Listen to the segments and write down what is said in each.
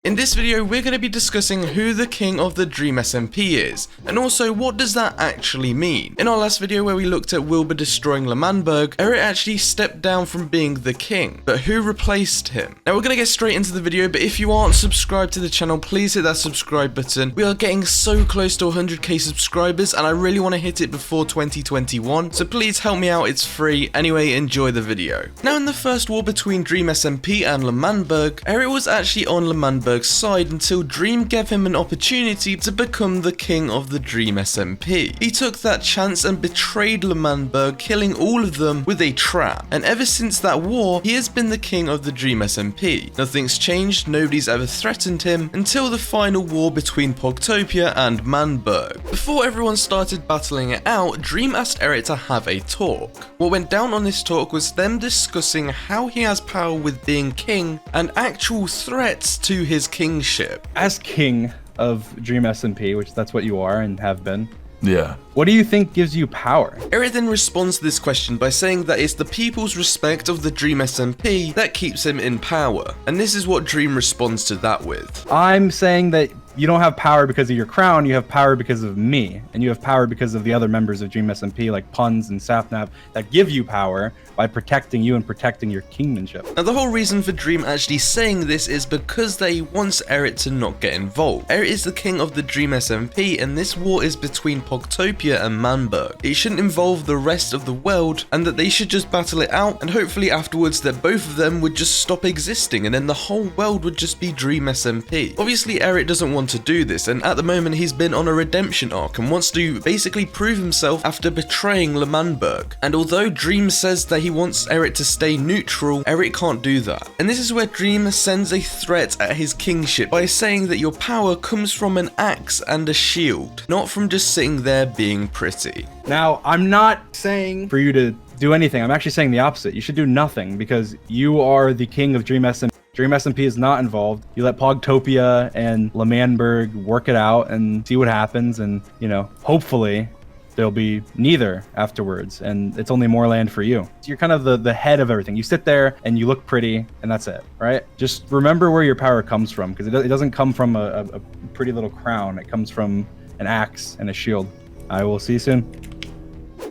In this video, we're going to be discussing who the king of the Dream SMP is, and also what does that actually mean. In our last video where we looked at Wilbur destroying L'Manberg, Eret actually stepped down from being the king, but who replaced him? Now we're going to get straight into the video, but if you aren't subscribed to the channel, please hit that subscribe button. We are getting so close to 100k subscribers, and I really want to hit it before 2021, so please help me out, it's free. Anyway, enjoy the video. Now in the first war between Dream SMP and L'Manberg, Eret was actually on L'Manberg's side until Dream gave him an opportunity to become the king of the Dream SMP. He took that chance and betrayed L'Manberg, killing all of them with a trap. And ever since that war, he has been the king of the Dream SMP. Nothing's changed, nobody's ever threatened him until the final war between Pogtopia and Manberg. Before everyone started battling it out, Dream asked Eret to have a talk. What went down on this talk was them discussing how he has power with being king and actual threats to his kingship. As king of Dream SMP, which that's what you are and have been. Yeah. What do you think gives you power? Eret then responds to this question by saying that it's the people's respect of the Dream SMP that keeps him in power. And this is what Dream responds to that with. I'm saying that you don't have power because of your crown, you have power because of me. And you have power because of the other members of Dream SMP like Puns and Safnav that give you power by protecting you and protecting your kingmanship. Now the whole reason for Dream actually saying this is because they wants Eret to not get involved. Eret is the king of the Dream SMP and this war is between Pogtopia and Manberg. It shouldn't involve the rest of the world and that they should just battle it out and hopefully afterwards that both of them would just stop existing and then the whole world would just be Dream SMP. Obviously Eret doesn't want to do this and at the moment he's been on a redemption arc and wants to basically prove himself after betraying L'Manberg. And although Dream says that he wants Eret to stay neutral, Eret can't do that. And this is where Dream sends a threat at his kingship by saying that your power comes from an axe and a shield, not from just sitting there being pretty. Now, I'm not saying for you to do anything. I'm actually saying the opposite. You should do nothing because you are the king of Dream SMP. Dream SMP is not involved. You let Pogtopia and L'Manberg work it out and see what happens and, you know, hopefully there'll be neither afterwards and it's only more land for you. You're kind of the head of everything. You sit there and you look pretty and that's it, right? Just remember where your power comes from because it doesn't come from a pretty little crown. It comes from an axe and a shield. I will see you soon.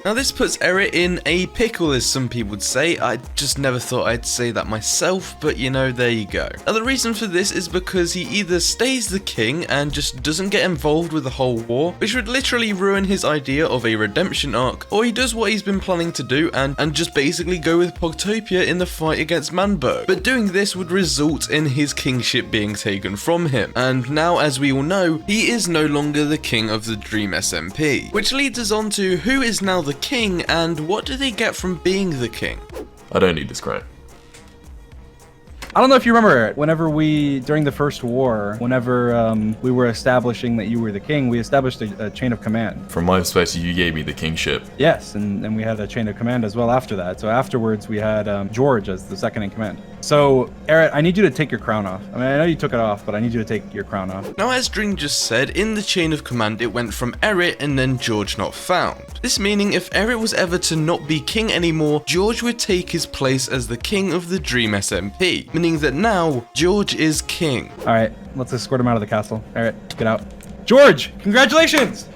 Now this puts Eret in a pickle as some people would say. I just never thought I'd say that myself, but you know, there you go. Now the reason for this is because he either stays the king and just doesn't get involved with the whole war, which would literally ruin his idea of a redemption arc, or he does what he's been planning to do and just basically go with Pogtopia in the fight against Manberg. But doing this would result in his kingship being taken from him. And now as we all know, he is no longer the king of the Dream SMP. Which leads us on to who is now the king and what do they get from being the king? I don't need this crown. I don't know if you remember, whenever during the first war, whenever we were establishing that you were the king, we established a chain of command. From my perspective, you gave me the kingship. Yes, and we had a chain of command as well after that. So afterwards, we had George as the second in command. So, Eret, I need you to take your crown off. I mean, I know you took it off, but I need you to take your crown off. Now, as Dream just said, in the chain of command, it went from Eret and then George not found. This meaning if Eret was ever to not be king anymore, George would take his place as the king of the Dream SMP, meaning that now, George is king. Alright, let's escort him out of the castle. Eret, get out. George, congratulations!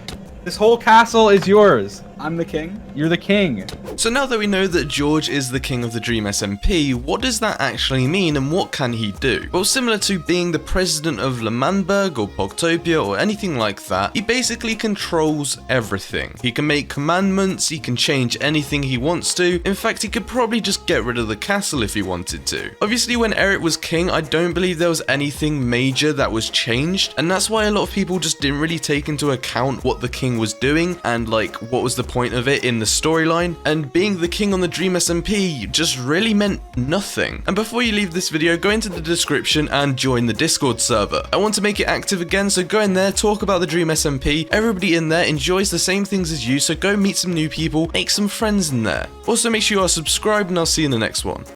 This whole castle is yours. I'm the king. You're the king. So now that we know that George is the king of the Dream SMP, what does that actually mean and what can he do? Well, similar to being the president of L'Manberg or Pogtopia or anything like that, he basically controls everything. He can make commandments, he can change anything he wants to. In fact, he could probably just get rid of the castle if he wanted to. Obviously, when Eret was king, I don't believe there was anything major that was changed, and that's why a lot of people just didn't really take into account what the king was doing and like what was the point of it in the storyline, and being the king on the Dream SMP just really meant nothing. And before you leave this video, go into the description and join the Discord server. I want to make it active again, so go in there, talk about the Dream SMP. Everybody in there enjoys the same things as you, so go meet some new people, make some friends in there. Also make sure you are subscribed and I'll see you in the next one.